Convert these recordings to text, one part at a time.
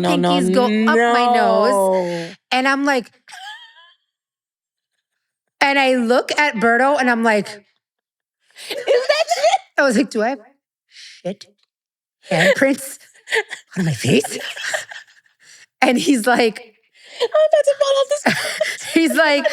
little pinkies go up my nose. And I'm like, and I look at Berto and I'm like, Is that shit? I was like, do I have shit handprints on my face? And he's like, I'm about to fall off this. he's like,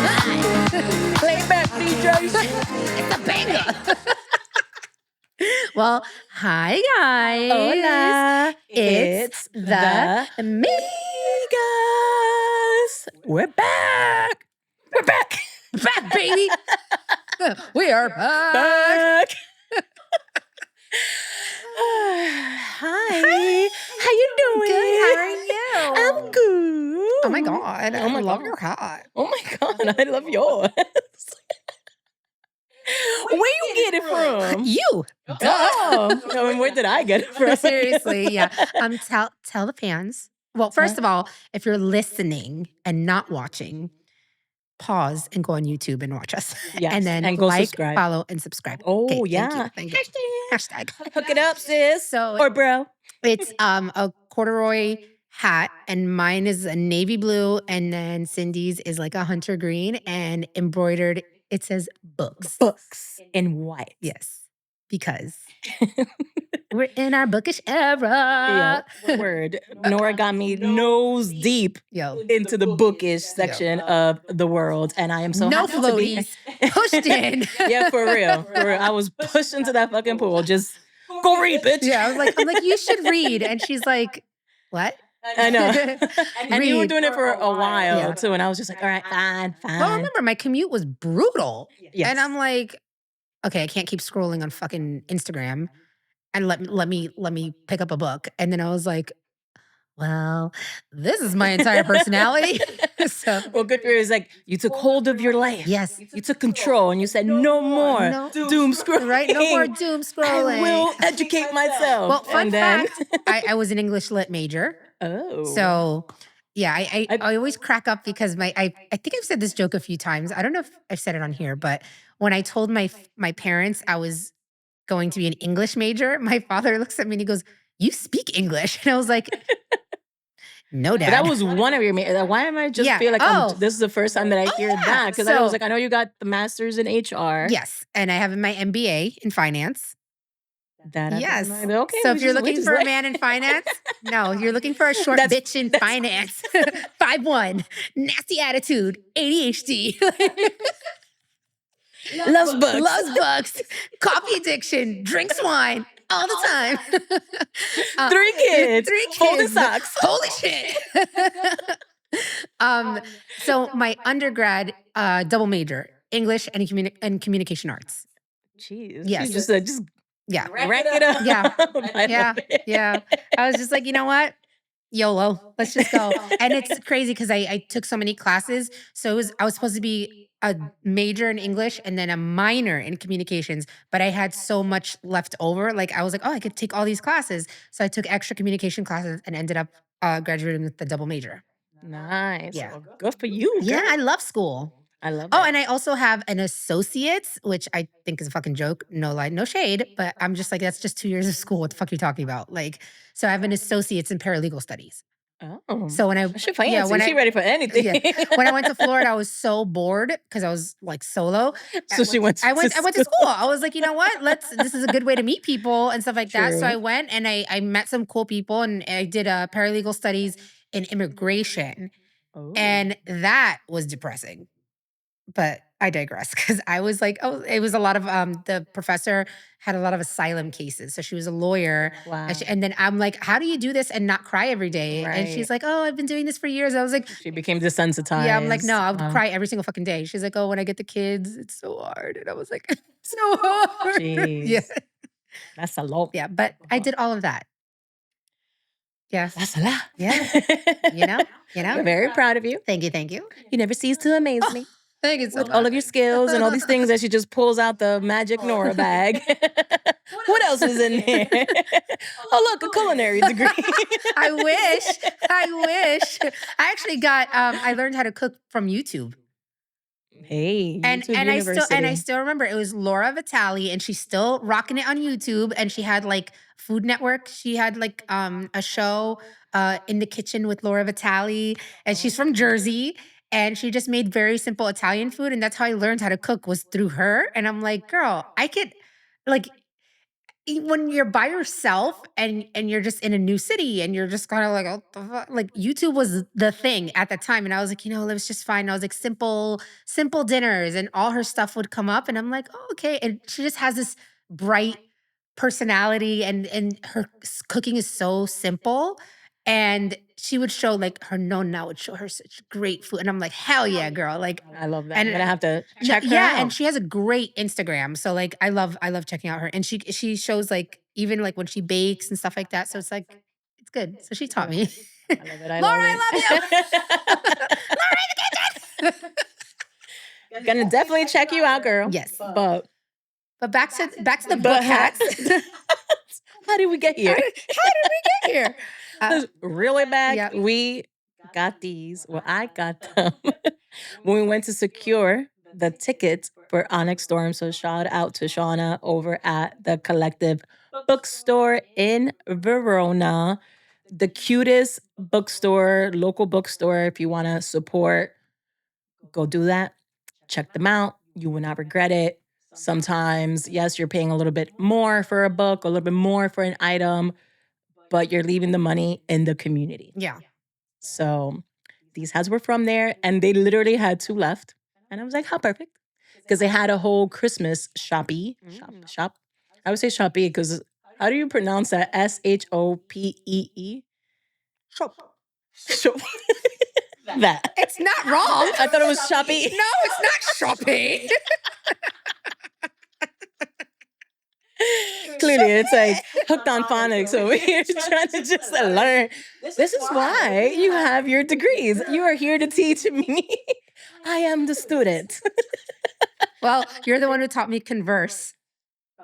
Play back, DJs. it's a banger. Well, hi guys. Hola. It's the Migas. We're back. We're back. Back, baby. We are back. Hi. How you doing? Good. How are you? I'm good. Oh my God. Oh my I love God. your hat. Oh my God. I love yours. Where you get it from? You. Oh, I mean, where did I get it from? Seriously, yeah. Tell the fans. Well, first of all, if you're listening and not watching, pause and go on YouTube and watch us. Yes, And then and go like, subscribe. follow, and subscribe. Oh, Okay, yeah. Thank you. Hashtag. Hook it up, sis. So Or bro. it's a corduroy hat, and mine is a navy blue, and then Cindy's is like a hunter green, and embroidered. It says books. Books in white. Yes, because we're in our bookish era. Yeah, word. Nora got me nose deep Yo, into the bookish section of the world, and I am so no happy to be. floaties pushed in. Yeah, for real. For real. I was pushed into that fucking pool. Just go read, bitch. Yeah, I'm like, you should read, and she's like, what? I know. And you were Read. doing it for a while Yeah. too, and I was just like, all right, fine. Well, remember, my commute was brutal. Yes. And I'm like, okay, I can't keep scrolling on fucking Instagram, and let me pick up a book. And then I was like, well, this is my entire personality. So Well, good for you. It's like you took hold of your life. yes, You took control and you said, no more No. doom scrolling. right? No more doom scrolling. I will educate myself. Well, fun And then- fact, I was an English lit major. Oh. So yeah, I always crack up because I think I've said this joke a few times. I don't know if I've said it on here, but when I told my parents I was going to be an English major, my father looks at me and he goes, "You speak English?" And I was like, "No, Dad." But that was one of your why am I just Yeah. feel like Oh. this is the first time that I hear yeah. that? Because I So- was like, I know you got the master's in HR. Yes, and I have my MBA in finance. That I Yes. was like, okay. So we if you're just- we looking just for a like- man in finance, no, you're looking for a short That's- bitch in finance. 5'1", nasty attitude, ADHD. Loves books. Loves books, coffee addiction, drinks wine all the time. 3 kids. 3 Folding kids. socks. Holy shit. So my undergrad double major, English and communication arts. Jeez. Yes. Just Yeah. rack it up. Yeah. I Yeah. love it. Yeah. I was just like, you know what? YOLO. Let's just go. And it's crazy because I took so many classes. So I was supposed to be a major in English and then a minor in communications, but I had so much left over. Like I was like, oh, I could take all these classes. So I took extra communication classes and ended up graduating with the double major. Nice. Yeah. Well, good for you. Yeah, girl. I love school. I love Oh, it. and I also have an associate's, which I think is a fucking joke. No lie, no shade, but I'm just like, that's just 2 years of school. What the fuck are you talking about? Like, so I have an associate's in paralegal studies. Oh. So when I She fancy. yeah, when She I ready for anything. yeah. When I went to Florida, I was so bored because I was like solo. So she went to I went to school. I was like, you know what? This is a good way to meet people and stuff like that. So True. I went and I met some cool people, and I did paralegal studies in immigration. Oh. And that was depressing. But I digress because I was like, oh, it was a lot of the professor had a lot of asylum cases. So she was a lawyer. Wow. And then I'm like, how do you do this and not cry every day? And she's Right. like, oh, I've been doing this for years. I was like, She became desensitized. yeah, I'm like, no, I'll Wow. cry every single fucking day. She's like, oh, when I get the kids, it's so hard. And I was like, so hard. Jeez. Yeah. That's a lot. Yeah. But I did all of that. Yeah. That's a lot. Yeah. You know? I'm very proud of you. Thank you. Thank you. You never cease to amaze me. I think it's with all of your skills and all these things that she just pulls out the magic Nora bag. What else is in there? Oh, look, a culinary degree. I wish. I wish. I actually got I learned how to cook from YouTube. Hey, And YouTube and I still and I University. still remember it was Laura Vitale, and she's still rocking it on YouTube, and she had like Food Network. She had like a show in the kitchen with Laura Vitale, and she's from Jersey, and she just made very simple Italian food, and that's how I learned how to cook was through her. And I'm like, girl, I could like when you're by yourself and you're just in a new city and you're just kind of like, "Oh, the like YouTube was the thing at the time, and I was like, it was just fine. I was like simple dinners, and all her stuff would come up, and I'm like, oh, okay. And she just has this bright personality, and her cooking is so simple. And she would show like her nonna would show her such great food, and I'm like, hell yeah, girl! Like, I love that. I'm and gonna have to no, check her yeah, and out. she has a great Instagram. So like I love checking out her. And she shows like even like when she bakes and stuff like that. So it's like it's good. So she taught me. I love it. I Laura, love I love you. it. Laura in the kitchen. Gonna definitely check you out, girl. Yes. But But back to the book but hacks. how did we get here? How did we get here? This really back. Yep. We got these. Well, I got them when we went to secure the tickets for Onyx Storm. So shout out to Shauna over at the Collective Bookstore in Verona. The cutest bookstore, local bookstore. If you want to support, go do that. Check them out. You will not regret it. Sometimes, yes, you're paying a little bit more for a book, a little bit more for an item, but you're leaving the money in the community. Yeah. So these hats were from there, and they literally had 2 left. And I was like, how perfect. Because they had a whole Christmas shoppy. Shop. I would say shoppy because how do you pronounce that? Shopee? Shop. Shop. That. It's not wrong. I thought it was shoppy. No, it's not shopping. Clearly, it's like hooked on phonics over here trying to just learn. This is why you have your degrees. You are here to teach me. I am the student. Well, you're the one who taught me converse.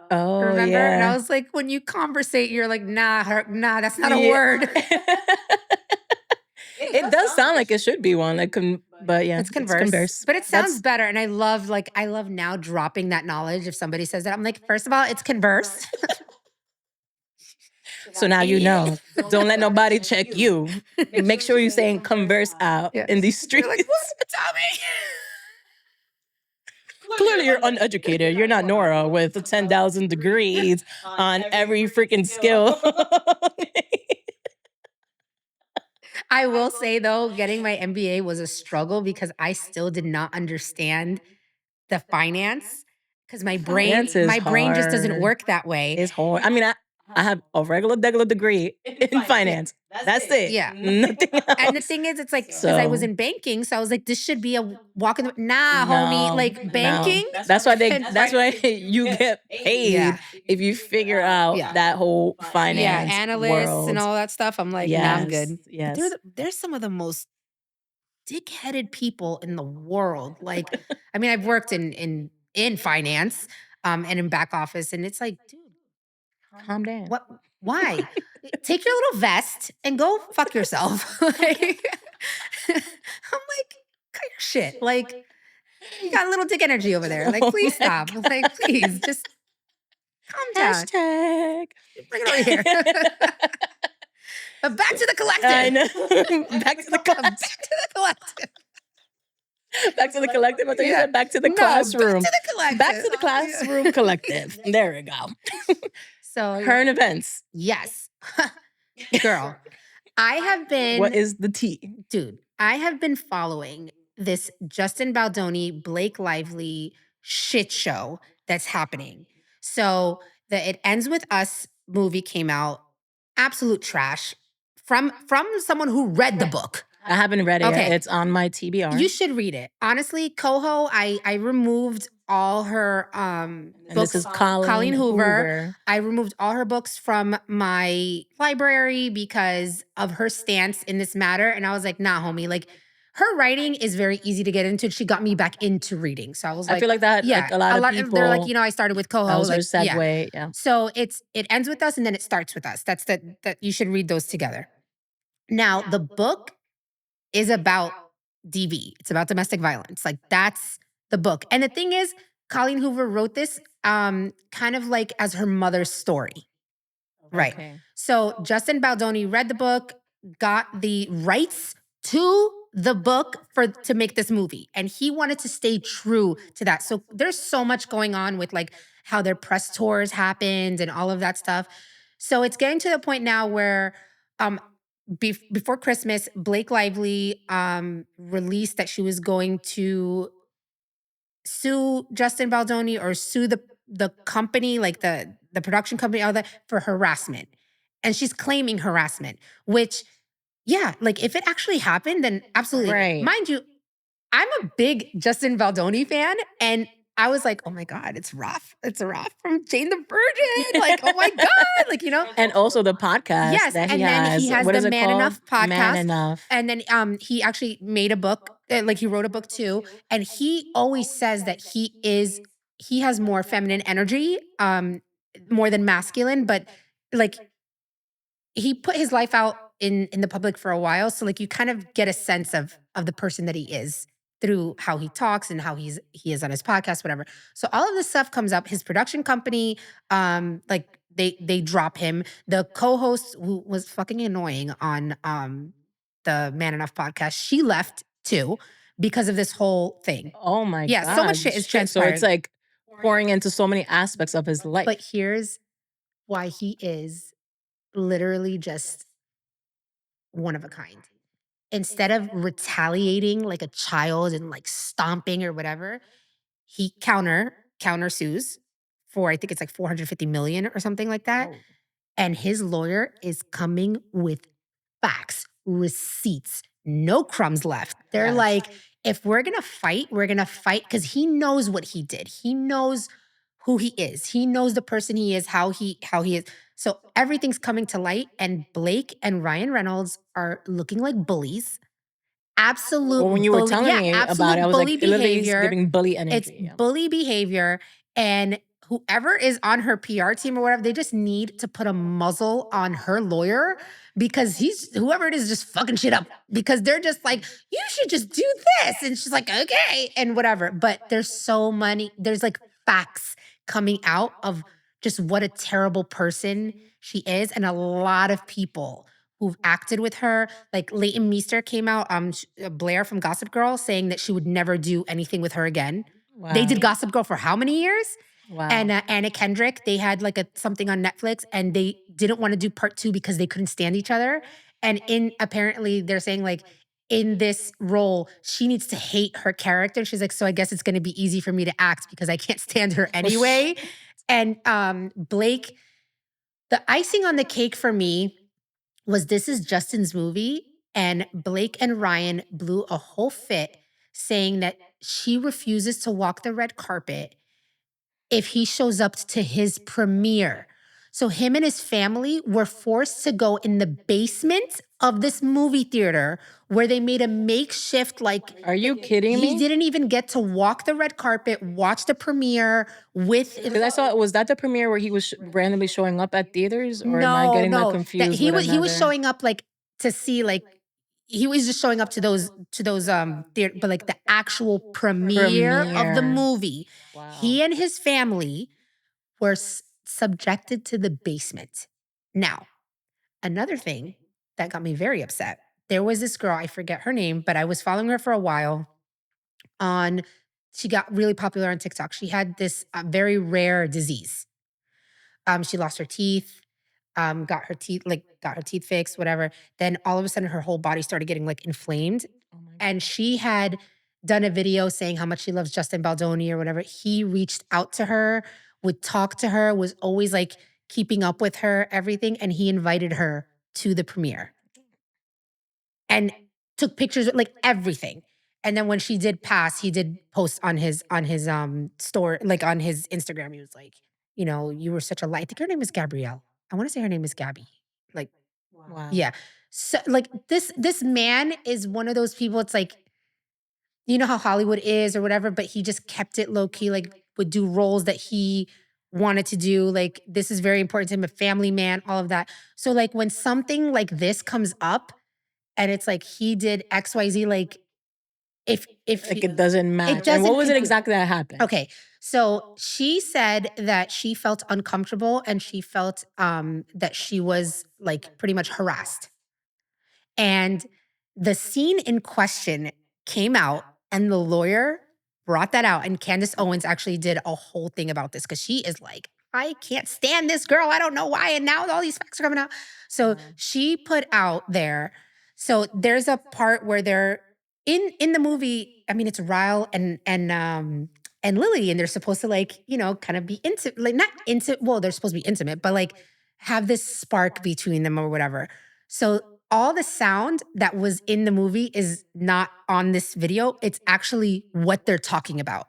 Oh, Remember? And I yeah. was like, when you conversate, you're like, nah, that's not a Yeah. word. It does sound like it should be one. But yeah, It's converse. But it That's- sounds better. And I love now dropping that knowledge. If somebody says that, I'm like, first of all, it's converse. So now you know. Don't let nobody check you. Make sure you're saying converse out Yeah. in these streets. You're like, what? Tell me. Clearly, you're uneducated. You're not Nora with 10,000 degrees on every freaking skill. I will say though, getting my MBA was a struggle because I still did not understand the finance because my brain Finance is just doesn't hard. work that way. It's hard. I mean, I have a regular degree in finance. That's it. Yeah. Nothing else. And the thing is, it's like because I was So- in banking, so I was like, this should be a walk in the homie. No, Like no. banking. That's why and that's why you get paid Yeah. if you figure out Yeah. that whole finance analysts world. and all that stuff. I'm like, nah, I'm good. Yes. They're some of the most dick-headed people in the world. Like, I mean, I've worked in finance, and in back office, and it's like, dude, Calm down. what? Why? Take your little vest and go fuck yourself. Like, I'm like, cut your shit. Like, you got a little dick energy over there. Like, Oh please my stop. Like, please, just calm down. Hashtag. Bring it over here. But back to the collective. I know. Back to the class. Back to the collective. Back to the collective. I thought you Yeah. said back to the No, classroom. Back to the collective. Back to the classroom collective. There we go. So Current events. yes. Girl, I have been What is the tea? dude, I have been following this Justin Baldoni, Blake Lively shit show that's happening. So the It Ends With Us movie came out, absolute trash from someone who read the book. I haven't read it Okay. yet. It's on my TBR. You should read it. Honestly, Coho, I removed all her and books. this is Colleen Hoover. I removed all her books from my library because of her stance in this matter. And I was like, nah, homie, like Her writing is very easy to get into. She got me back into reading. So I was I like, feel like that, like yeah, a lot a of lot of they're like, people, I started with that Coho, was their like, yeah. segue. Yeah. So it ends with us and then it starts with us. That's that you should read those together. Now, the book is about DV. It's about domestic violence. Like that's the book. And the thing is, Colleen Hoover wrote this kind of like as her mother's story. Right. Okay. So Justin Baldoni read the book, got the rights to the book for to make this movie, and he wanted to stay true to that. So there's so much going on with like how their press tours happened and all of that stuff. So it's getting to the point now where um before Christmas, Blake Lively released that she was going to sue Justin Baldoni or sue the company, like the production company, all that for harassment. And she's claiming harassment, which, yeah, like if it actually happened, then absolutely. Right. Mind you, I'm a big Justin Baldoni fan, and I was like, "Oh my god, it's rough. It's a rough from Jane the Virgin." Like, "Oh my god," And also the podcast Yes, that he and then he has. has What the is it Man called? Enough Man podcast, Enough. and then he actually made a book, like he wrote a book too, and he always says that he has more feminine energy, more than masculine, but like he put his life out in the public for a while, so like you kind of get a sense of the person that he is through how he talks and how he is on his podcast, whatever. So all of this stuff comes up. His production company, like they drop him. The co-host who was fucking annoying on the Man Enough podcast, she left too because of this whole thing. Oh my Yeah, so much God. shit is Shit. So it's transpired. like pouring into so many aspects of his But life. here's why he is literally just one of a kind. Instead of retaliating like a child and like stomping or whatever, he countersues for I think it's like 450 million or something like that. Whoa. And his lawyer is coming with facts, receipts, no crumbs left. They're Yes. like, if we're gonna fight because he knows what he did. He knows who he is. He knows the person he is, how he is. So everything's coming to light, and Blake and Ryan Reynolds are looking like bullies. Well, when Absolute you were bully, telling yeah, me about it, I absolute was like, bully it literally is behavior. giving bully It's energy. Yeah. bully behavior, and whoever is on her PR team or whatever, they just need to put a muzzle on her lawyer because whoever it is just fucking shit up because they're just like, you should just do this. And she's like, okay, and whatever. But there's like facts coming out of just what a terrible person she is. And a lot of people who've acted with her, like Leighton Meester came out, Blair from Gossip Girl, saying that she would never do anything with her again. They did Wow. Gossip Girl for how many years? Wow. And Anna Kendrick, they had like something on Netflix, and they didn't want to do part two because they couldn't stand each other. And apparently they're saying like in this role, she needs to hate her character. She's like, so I guess it's going to be easy for me to act because I can't stand her anyway. And Blake, the icing on the cake for me was this is Justin's movie, and Blake and Ryan blew a whole fit saying that she refuses to walk the red carpet if he shows up to his premiere. So him and his family were forced to go in the basement of this movie theater where they made a makeshift like Are you kidding he me? didn't even get to walk the red carpet, watch the premiere with Because I saw, was that the premiere where he was randomly showing up at theaters, or am I no, getting that no. That confused with he was another showing up like to see like he was just showing up to those theater, but like the actual premiere of the premiere? movie. Wow. He and his family were subjected to the basement. Now, another thing that got me very upset. There was this girl, I forget her name, but I was following her for a while on she got really popular on TikTok. She had this very rare disease. She lost her teeth, got her teeth fixed, whatever. Then all of a sudden her whole body started getting like inflamed. Oh my And God. she had done a video saying how much she loves Justin Baldoni or whatever. He reached out to her, would talk to her, was always like keeping up with her, everything. And he invited her to the premiere and took pictures, like everything. And then when she did pass, he did post on his store, like on his Instagram. He was like, you were such a light. I think her name is Gabrielle. I want to say her name is Gabby. Like, Wow. yeah. So like this man is one of those people, it's like you know how Hollywood is or whatever, but he just kept it low key, like would do roles that he wanted to do. Like this is very important to him, a family man, all of that. So like when something like this comes up and it's like he did XYZ, like if Like it doesn't it match. And what doesn't was it exactly that happened? okay. So she said that she felt uncomfortable and she felt that she was like pretty much harassed. And the scene in question came out, and the lawyer brought that out. And Candace Owens actually did a whole thing about this because she is like, I can't stand this girl. I don't know why. And now all these facts are coming out. So she put out there. So there's a part where they're in the movie. I mean, it's Ryle and Lily, and they're supposed to like, you know, kind of be intimate, like not intimate. Well, they're supposed to be intimate, but like have this spark between them or whatever. So all the sound that was in the movie is not on this video. It's actually what they're talking about.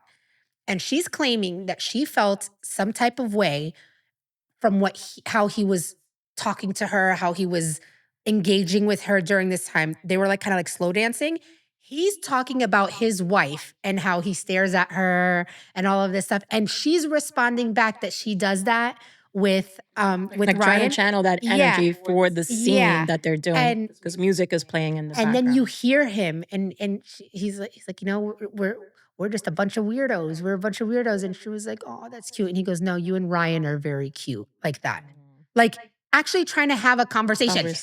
And she's claiming that she felt some type of way from how he was talking to her, how he was engaging with her during this time. They were like kind of like slow dancing. He's talking about his wife and how he stares at her and all of this stuff. And she's responding back that she does that with Like trying to Ryan. channel that Yeah. energy for the scene Yeah. that they're doing And because music is playing in the and then background. you hear him he's like, you know, we're just a bunch of weirdos. We're a bunch of weirdos. And she was like, oh, that's cute. And he goes, no, you and Ryan are very cute. Like that. Like actually trying to have a conversation.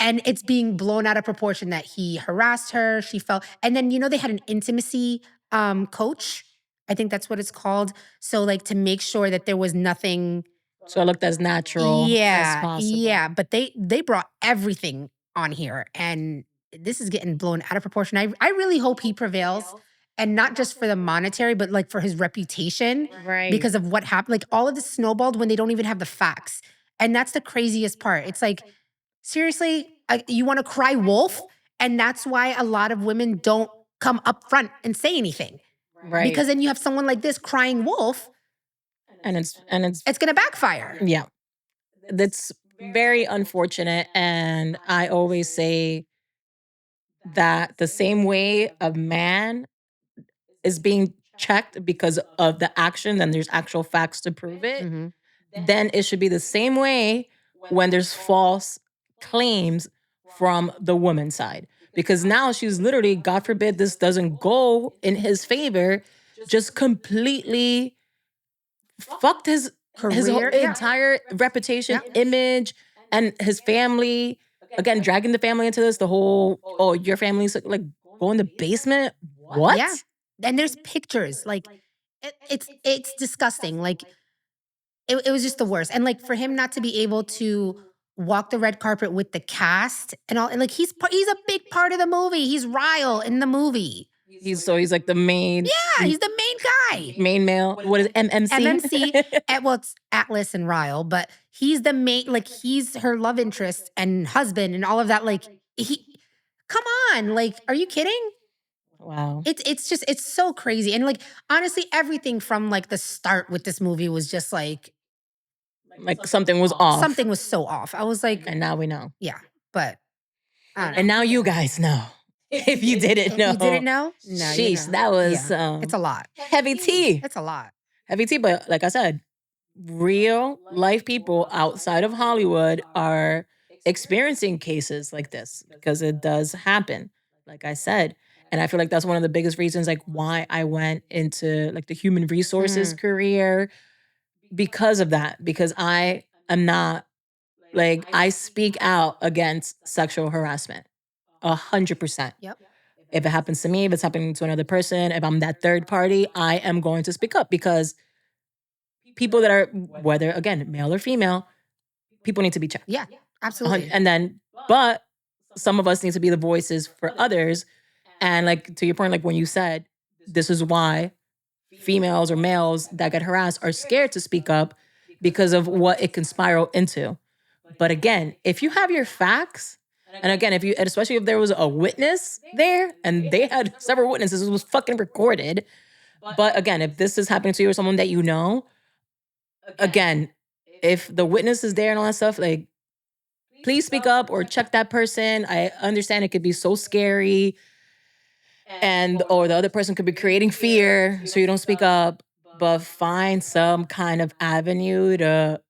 And it's being blown out of proportion that he harassed her. She felt, and then, you know, they had an intimacy coach. I think that's what it's called. So like to make sure that there was nothing. So it looked as natural as possible. Yeah. But they brought everything on here. And this is getting blown out of proportion. I really hope he prevails. And not just for the monetary, but like for his reputation. Right. Because of what happened. Like all of this snowballed when they don't even have the facts. And that's the craziest part. It's like, seriously, you want to cry wolf? And that's why a lot of women don't come up front and say anything. Right. Because then you have someone like this crying wolf. And it's going to backfire. Yeah. That's very unfortunate. And I always say that the same way a man is being checked because of the action and there's actual facts to prove it, then it should be the same way when there's false claims from the woman's side. Because now she's literally, God forbid this doesn't go in his favor, just completely fucked his whole Career, yeah. entire reputation, image, and his family. Again, dragging the family into this, the whole, oh, your family's like go in the basement? What? Yeah. And there's pictures. Like it's disgusting. Like it was just the worst. And like for him not to be able to walk the red carpet with the cast and all, and like he's a big part of the movie. He's Ryle in the movie. He's like the main. Yeah, he's the main guy. Main male. What is it? MMC? MMC. Well, it's Atlas and Ryle, but he's the main, like he's her love interest and husband and all of that. Like come on, like, are you kidding? Wow. It's so crazy. And like honestly, everything from like the start with this movie was just like something was off. Something was so off. I was like, and now we know. Yeah, but I don't know. And now you guys know. If you didn't know. You didn't know? No, Sheesh, that was it's a lot. Heavy tea. It's a lot. Heavy tea, but like I said, real life people outside of Hollywood are experiencing cases like this because it does happen, like I said. And I feel like that's one of the biggest reasons like why I went into like the human resources career because of that. Because I am not like, I speak out against sexual harassment 100%. Yep. If it happens to me, if it's happening to another person, if I'm that third party, I am going to speak up because people that are, whether again, male or female, people need to be checked. Yeah, absolutely. And then, but some of us need to be the voices for others. And like, to your point, like when you said, this is why females or males that get harassed are scared to speak up because of what it can spiral into. But again, if you have your facts, and again, especially if there was a witness there and they had several witnesses, it was fucking recorded. But again, if this is happening to you or someone that you know, again, if the witness is there and all that stuff, like, please speak up or check that person. I understand it could be so scary. and or the other person could be creating fear so you don't speak up, but find some kind of avenue to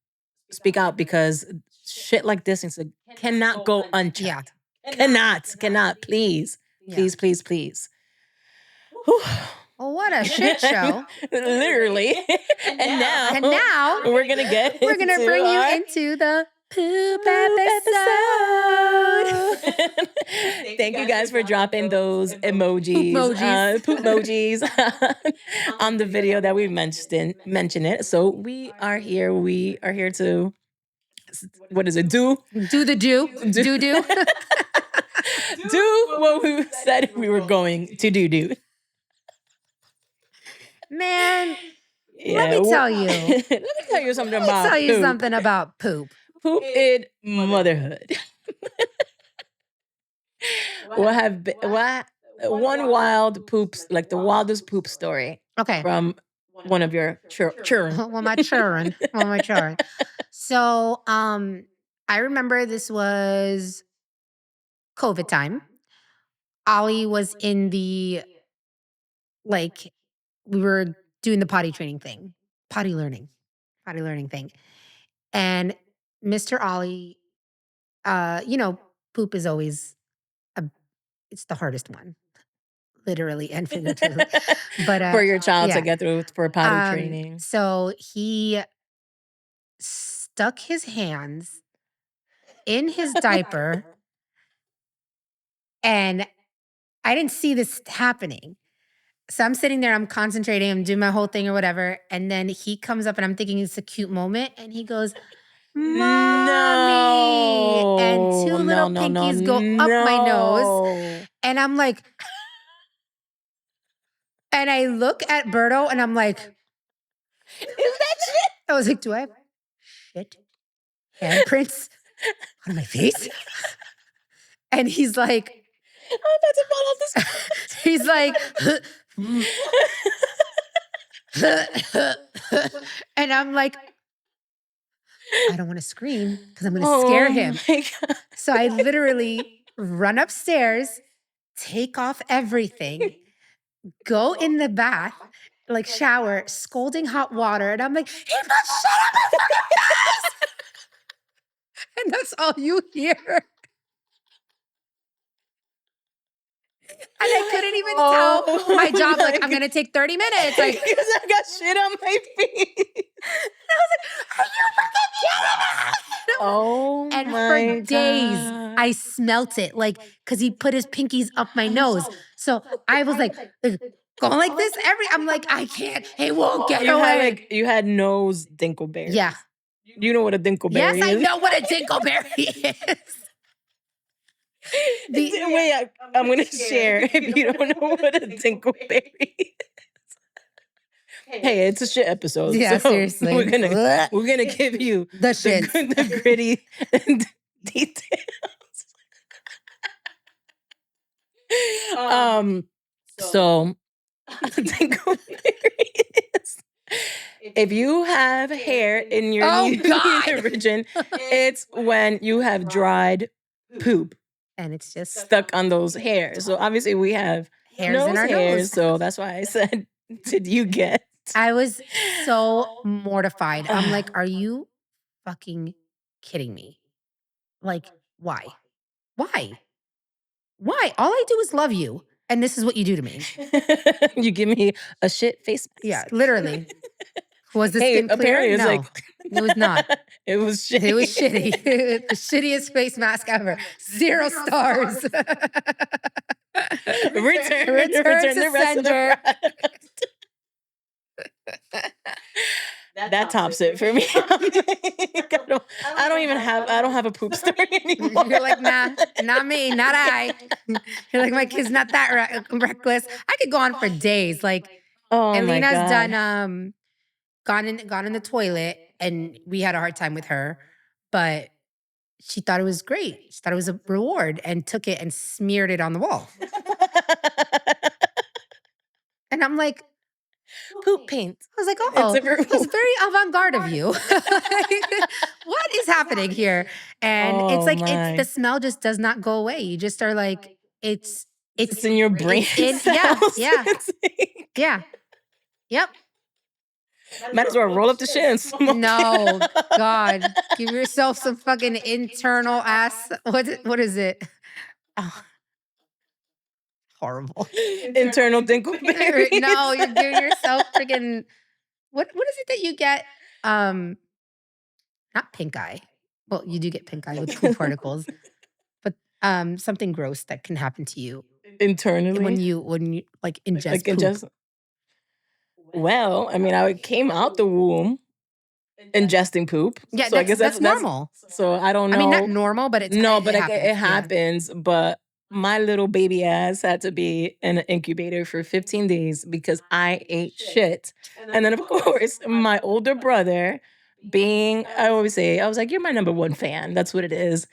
speak out because shit like this cannot go Yeah. unchecked. Cannot, please. Yeah. Please, please, please. Whew. Well, what a shit show. Literally. And now we're gonna we're gonna bring you into the poop episode. Thank you guys for dropping those emojis, poop emojis on the video that we mentioned it. So we are here. We are here to, what is it? Do the do. do what we said we were going to do. Man, Yeah, let me tell you. Let me tell you something about Tell you poop. something about poop. Poop in motherhood. What one wild poops, like the wildest poop story Okay. from one of your children. Well, my children. So, I remember this was COVID time. Ollie was in the, like, we were doing the potty training thing, potty learning thing. And Mr. Ollie, poop is always it's the hardest one, literally and figuratively. But for your child yeah. to get through for potty training. So he stuck his hands in his diaper, and I didn't see this happening. So I'm sitting there, I'm concentrating, I'm doing my whole thing or whatever. And then he comes up and I'm thinking it's a cute moment. And he goes, Mommy. And two little pinkies go up my nose. And I'm like, and I look at Berto and I'm like, is that shit? I was like, do I have shit handprints on my face? And he's like, I'm about to fall off this. he's like, and I'm like, I don't want to scream because I'm going to scare him. So I literally run upstairs, take off everything, go in the bath, like shower, scolding hot water. And I'm like, he put shit on my fucking face. And that's all you hear. And I couldn't even tell my job, like, I'm going to take 30 minutes. Like, because I got shit on my feet. And I was like, are you fucking kidding me? Oh, And my for days, God. I smelt it, like, because he put his pinkies up my nose. So I was like going like this I'm like, I can't. It won't get away. You had nose dinkleberries. Yeah. You know what a dinkleberry Yes, is? I know what a dinkleberry is. Wait, I'm going to share if you don't know what a dinkleberry is. Hey, it's a shit episode. Yeah, so seriously. We're gonna give you the shit, the gritty details. So the dinkleberry is, if you have hair in your region, it's when you have dried poop. And it's just stuck on those hairs. So obviously we have hairs in our nose. So that's why I said, did you get? I was so mortified. I'm like, are you fucking kidding me? Like, why? Why? Why? All I do is love you. And this is what you do to me. You give me a shit face mask. Yeah, literally. Was the skin clear? Apparently it's No, like, it was not. It was shitty. It was shitty. The shittiest face mask ever. 0 stars. Return to the rest sender. of the product. That tops it for me. I don't have a poop story anymore. You're like, nah, not me, not I. You're like, my kid's not that reckless. I could go on for days. Like, Alina's done gone in the toilet, and we had a hard time with her, but she thought it was great. She thought it was a reward and took it and smeared it on the wall. And I'm like, poop paint. I was like, oh, that's very avant-garde of you. What is happening here? And it's like, the smell just does not go away. You just are like, it's It's in your brain It's in yeah, cells. yeah, It's like, yeah. Yep. might as well roll up the shit and smoke No, it. God. Give yourself some fucking internal ass what is it? Oh, horrible. Internal dinkle No, babies. you're giving yourself freaking what is it that you get? Um, not pink eye. Well, you do get pink eye with poop particles, but something gross that can happen to you Internally, when you like like ingest it poop. just well, I mean, I came out the womb ingesting poop, Yeah, so I guess that's that's normal. so I don't I mean, not know. normal, but No, but it like happens. it Yeah. happens. But my little baby ass had to be in an incubator for 15 days because I ate shit. And then, of course, my older brother, being, I always say, I was like, you're my number one fan. That's what it is.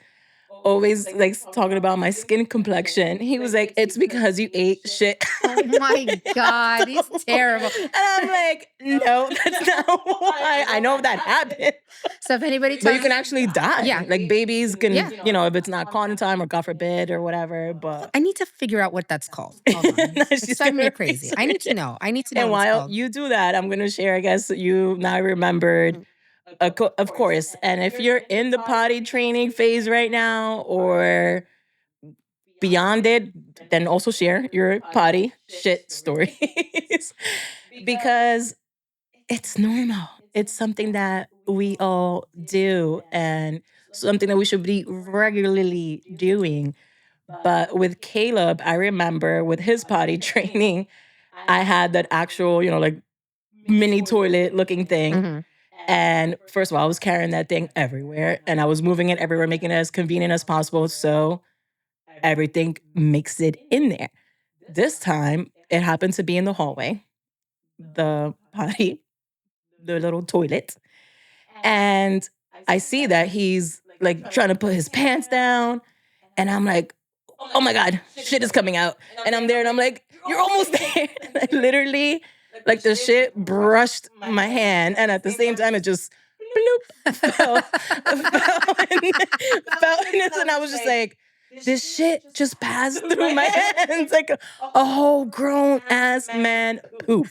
Always like talking about my skin complexion. He was like, it's because you ate shit. Oh my God, he's terrible. And I'm like, no, that's not why. I know that happened. So if anybody But you tells can actually die. Yeah. Like babies can, Yeah. if it's not cotton time or God forbid or whatever. But I need to figure out what that's called. Hold on. now It's she's driving me gonna crazy. I need research to it. know. I need to know And what it's while called. you do that, I'm gonna share, I guess you now remembered, of course. And if you're in the potty training phase right now or beyond it, then also share your potty shit stories because it's normal. It's something that we all do and something that we should be regularly doing. But with Caleb, I remember with his potty training, I had that actual, like mini toilet looking thing. Mhm. And first of all, I was carrying that thing everywhere and I was moving it everywhere, making it as convenient as possible. So everything makes it in there. This time, it happened to be in the hallway, the potty, the little toilet. And I see that he's like trying to put his pants down. And I'm like, oh my God, shit is coming out. And I'm there and I'm like, you're almost there. Like literally, like the shit brushed my hand. And at the same time, it just bloop, fell in it. And I was just like, this shit just passed through my hands like a whole grown ass man poop.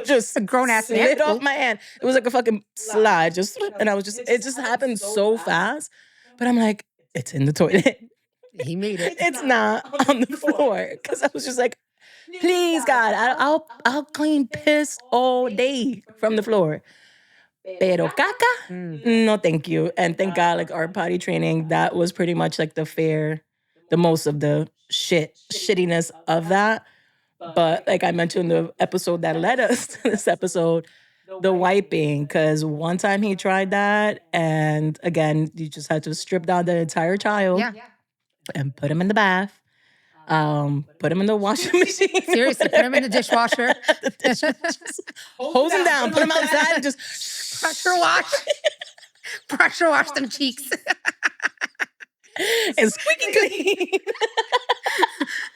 Just A grown-ass man slid off poop? my hand. It was like a fucking slide. And I was it just happened so fast. But I'm like, it's in the toilet. He made it. It's not on the floor. Cause I was just like, please God, I'll clean piss all day from the floor. Pero caca? Mm. No, thank you. And thank God, like our potty training, that was pretty much like the most of the shittiness of that. But like I mentioned in the episode that led us to this episode, the wiping, because one time he tried that, and again, you just had to strip down the entire child Yeah. and put him in the bath, put him in the washing machine. Seriously, put him in the dishwasher. The dishwasher. Hose him down, put him outside, and just Pressure wash. Pressure wash them cheeks. and squeaky clean.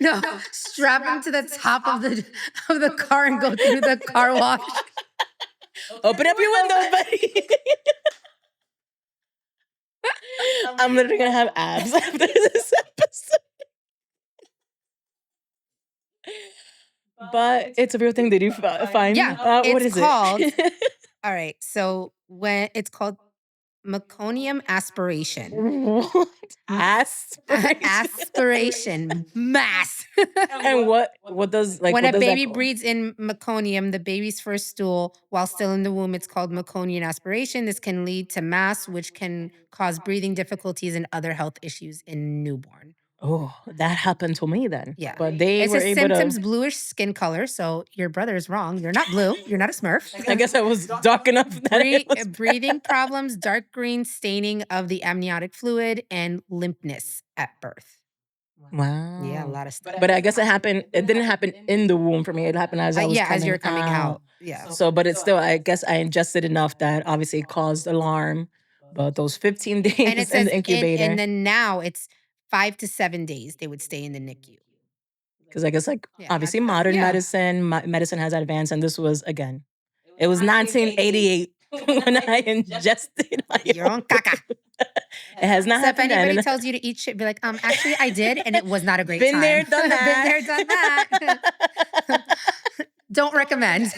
No, strap him to the top of the car and go through the car wash. Open up your windows, buddy. I'm literally gonna have abs after this episode. But it's a real thing. Did you find? Yeah, What it's is called. it? All right, so when it's called meconium aspiration. What? Aspiration. Aspiration mass. And what does When what a does baby that call? breathes in meconium, the baby's first stool, while still in the womb, it's called meconian aspiration. This can lead to mass, which can cause breathing difficulties and other health issues in newborn. Oh, that happened to me then. Yeah. But they It were says able symptoms to. bluish skin color. So your brother is wrong. You're not blue. You're not a smurf. I guess I was dark enough that it was Breathing problems, dark green staining of the amniotic fluid, and limpness at birth. wow. Yeah, a lot of stuff. But I guess it didn't happen in the womb for me. It happened as I was Yeah, coming as you're coming out. out. Yeah. So, but it's still, I guess I ingested enough that obviously it caused alarm. But those 15 And it days in says, the incubator, and then now it's 5 to 7 days they would stay in the NICU. because I guess like Yeah. obviously modern Yeah. medicine has advanced, and this was again, it was 1988. when I ingested my Your own own caca. poop. It has not So if happened then. anybody And tells you to eat shit, be like, actually I did, and it was not a great been there, time. done Been that. there, done that. Don't recommend.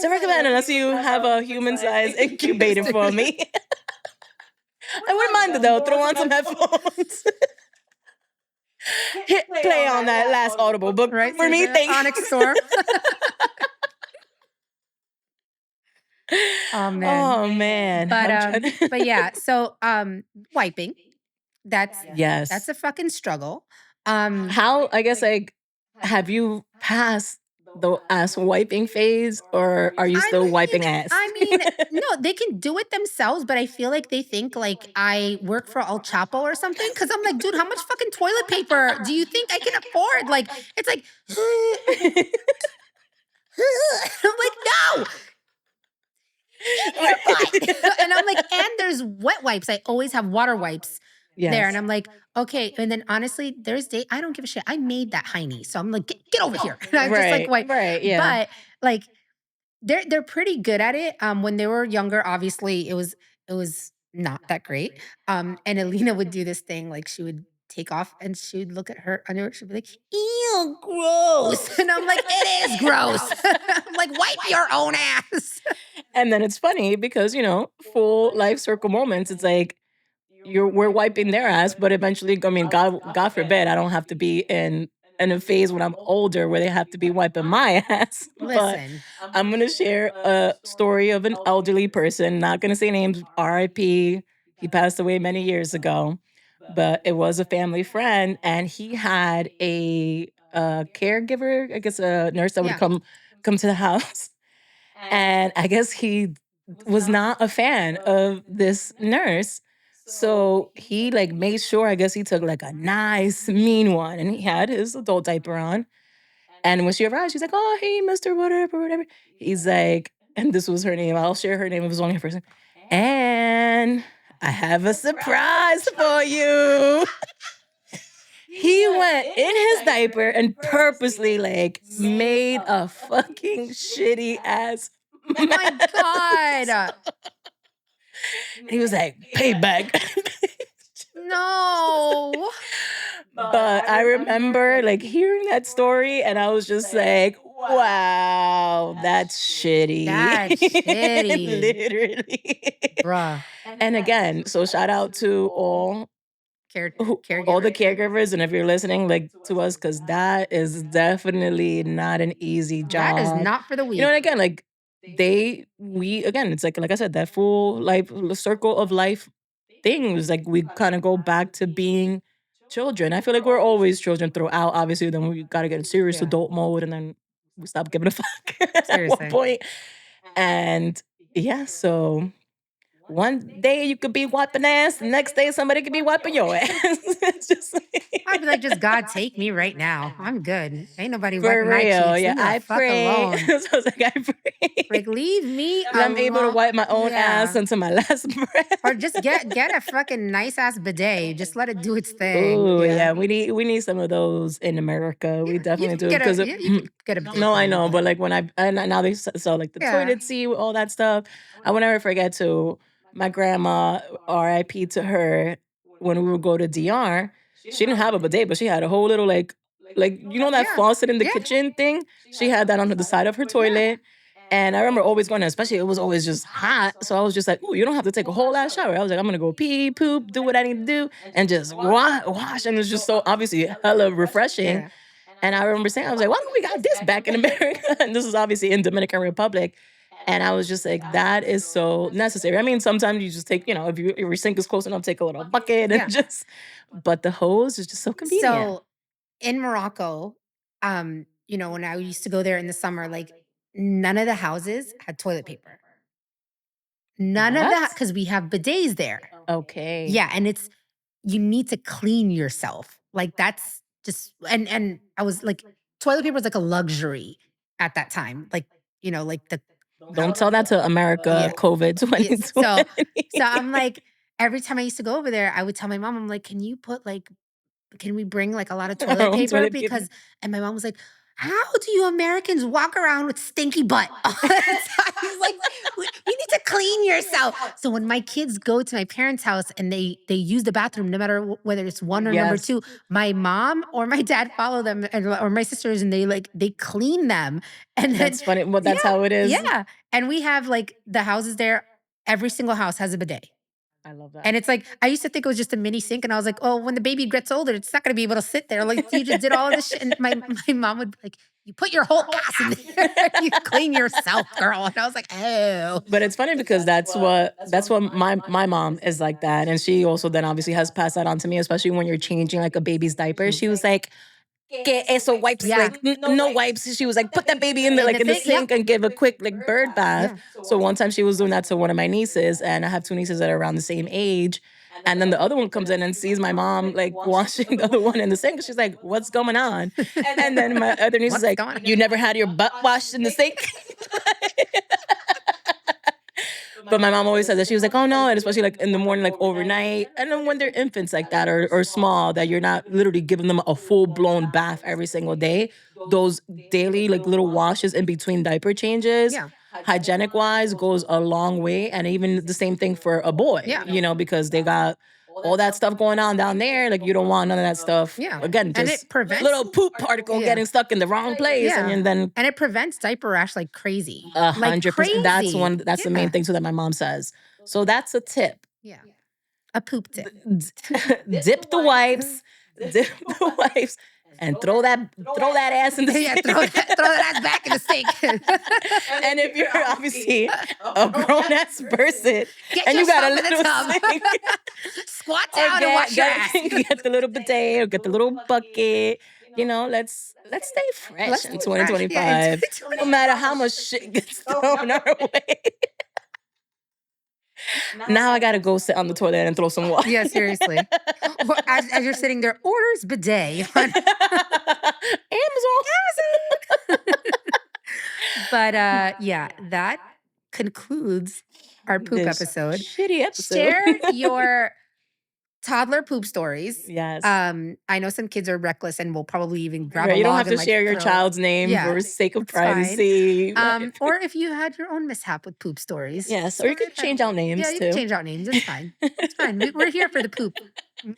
To recommend unless you have a human size incubator for me. I wouldn't mind it though. Throw on some headphones. Hit play on that last Audible book Right? for me. Thank Onyx you. Storm. Oh man. Oh man. But I'm trying to but yeah, so wiping. That's Yes. a fucking struggle. How, I guess, like, have you passed the ass wiping phase or are you I still mean wiping ass? I mean, no, they can do it themselves, but I feel like they think like I work for El Chapo or something. Cause I'm like, dude, how much fucking toilet paper do you think I can afford? Like, it's like, I'm like, no, eat your butt. And I'm like, and there's wet wipes. I always have water wipes there. And Yes. I'm like, okay. And then honestly, there's day I don't give a shit. I made that hiney. So I'm like, get over here. And I'm just like, Right. wait. Right. Yeah. But like they're pretty good at it. When they were younger, obviously it was not that great. And Alina would do this thing, like she would take off and she would look at her underwear, she'd be like, ew, gross. And I'm like, it is gross. I'm like, wipe your own ass. And then it's funny because, full life circle moments, it's like we're wiping their ass, but eventually, I mean, God forbid, I don't have to be in a phase when I'm older where they have to be wiping my ass. But Listen, I'm gonna share a story of an elderly person. Not gonna say names. R.I.P. He passed away many years ago, but it was a family friend, and he had a caregiver, I guess a nurse that would yeah. come to the house, and I guess he was not a fan of this nurse. So he like made sure, I guess he took like a nice mean one and he had his adult diaper on. And when she arrived, she's like, "Oh, hey, Mr. Whatever, whatever." He's like, and this was her name. I'll share her name. It was only her person. And I have a surprise for you. He went in his diaper and purposely like made a fucking shitty ass Oh my mess. God. He was like, "Payback." No. But I remember like hearing that story and I was just like, wow, that's shitty. That's shitty. Literally. Bruh. And again, so shout out to all the Caregiver. caregivers and if you're listening like to us cuz that is definitely not an easy That is job. not for the And weak. again like we again it's like I said that full life circle of life things like we kind of go back to being children. I feel like we're always children throughout obviously then we got to get in serious Yeah. adult mode and then we stop giving a fuck at one Seriously. point. And yeah, so one day you could be wiping ass, the next day somebody could be wiping your ass. It's just I'd be like, just God like take me right now. I'm good. Ain't nobody for wiping my real. cheeks. Yeah, Leave me the I fuck pray. alone. So I was like, I pray Like, leave me that I'm able to alone. wipe my own ass Yeah. until my last breath. Or just get a fucking nice ass bidet. Just let it do its thing. Oh Yeah. yeah, we need some of those in America. We Yeah. You definitely can do get a because yeah, you can get a bidet no, for I me, know, but but like when and now they sell like the yeah. toilet seat with all that stuff. I will never forget to my grandma, R.I.P. to her, when we would go to DR. She didn't have a bidet, but she had a whole little like that Yeah. faucet in the Yeah. kitchen thing. She had that on the side of her Yeah. toilet. And I remember always going there, especially it was always just hot. So I was just like, "Oh, you don't have to take a whole ass shower." I was like, "I'm gonna go pee, poop, do what I need to do, and just wash." And it's just so obviously hella refreshing. Yeah. And I remember saying, I was like, "Why don't we got this back in America?" And this is obviously in Dominican Republic. And I was just like, that is so necessary. I mean, sometimes you just take, if your sink is close enough, take a little bucket and Yeah. just, but the hose is just so convenient. So in Morocco, when I used to go there in the summer, like none of the houses had toilet paper. None of that What? because we have bidets there. Okay. Yeah, and you need to clean yourself. Like that's just and I was like toilet paper was like a luxury at that time. Like, like the Don't tell that to America, yeah. COVID Yes. So 2020. I'm like every time I used to go over there, I would tell my mom, I'm like, can we bring like a lot of Our toilet own paper? toilet paper. Because and my mom was like, how do you Americans walk around with stinky butt all the time? He's like, you need to clean yourself. So when my kids go to my parents' house and they use the bathroom, no matter whether it's one or number Yes. two, my mom or my dad follow them or my sisters, and they clean them. And then That's funny. Well, that's how it is. yeah. And we have like the houses there. Every single house has a bidet. I love that. And it's like, I used to think it was just a mini sink. And I was like, oh, when the baby gets older, it's not going to be able to sit there. Like, you just did all of this shit. And my mom would be like, you put your whole ass in there. You clean yourself, girl. And I was like, oh. But it's funny because that's what my mom is like that. And she also then obviously has passed that on to me, especially when you're changing like a baby's diaper. She was like, que eso wipes, Yeah. like no wipes. She was like, put that baby in the like in the sink and give a quick like bird bath. Yeah. So one time she was doing that to one of my nieces, and I have two nieces that are around the same age. And then the other one comes in and sees my mom like washing the other one in the sink. She's like, what's going on? And then my other niece is like, you never had your butt washed in the sink? But my mom always says that. She was like, oh no, and especially like in the morning, like overnight. And then when they're infants like that or small, that you're not literally giving them a full-blown bath every single day. Those daily like little washes in between diaper changes, Yeah. hygienic wise, goes a long way. And even the same thing for a boy, Yeah. you know, because they got all that stuff going on down there. Like you don't want none of that stuff. Yeah. Again, And just it prevents little poop particle Yeah. getting stuck in the wrong place. Yeah. And then And it prevents diaper rash like crazy. 100%. That's crazy. that's the Yeah. main thing too that my mom says. So that's a tip. Yeah. A poop tip. Dip the wipes, and throw that ass in the Yeah, sink. throw that ass back in the sink. And if you're obviously a grown ass person Get and you got a yourself in the little tub. sink, Squat or down and wash your ass. get the little bidet or get the little bucket. You know, let's stay fresh Let's in stay fresh, 2025. yeah, in No matter how much shit gets thrown our way. Now I gotta go sit on the toilet and throw some water. Yeah, seriously. Or as you're sitting there, orders bidet on Amazon. But yeah, that concludes our poop This episode. shitty episode. Share your toddler poop stories. Yes. I know some kids are reckless and will probably even grab Right, a you don't log have to and, like, share your throw it. child's name Yeah, for sake of it's fine. privacy. Or if you had your own mishap with poop stories. Yes, or you could change out names Yeah, you too. can change out names. It's fine. It's fine. We're here for the poop.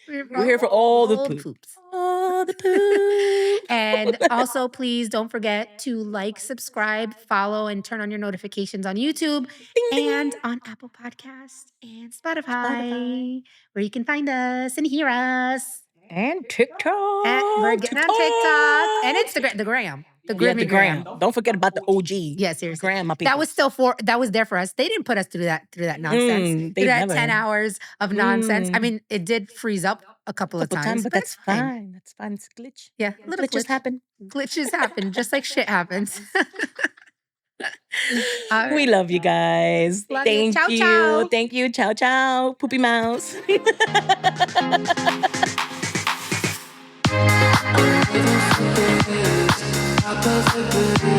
We're here for all the poop. poops. All the poop. And also, please don't forget to like, subscribe, follow, and turn on your notifications on YouTube and on Apple Podcasts and Spotify, where you can find us and hear us. And TikTok. And we're getting on TikTok and Instagram, the gram. The Yeah, the Grimmy gram. gram. Don't forget about the OG. Yeah, seriously. Gram, my people. That was there for us. They didn't put us through that nonsense. they Through that never. 10 hours of nonsense. I mean, it did freeze up a couple of times, but that's fine. That's fine. It's a glitch. Yeah, little Glitches happen. Glitches happen, just like shit happens. We love you guys. Love you. Thank Ciao, you. ciao. Thank you. Ciao, ciao. Poopy mouse. I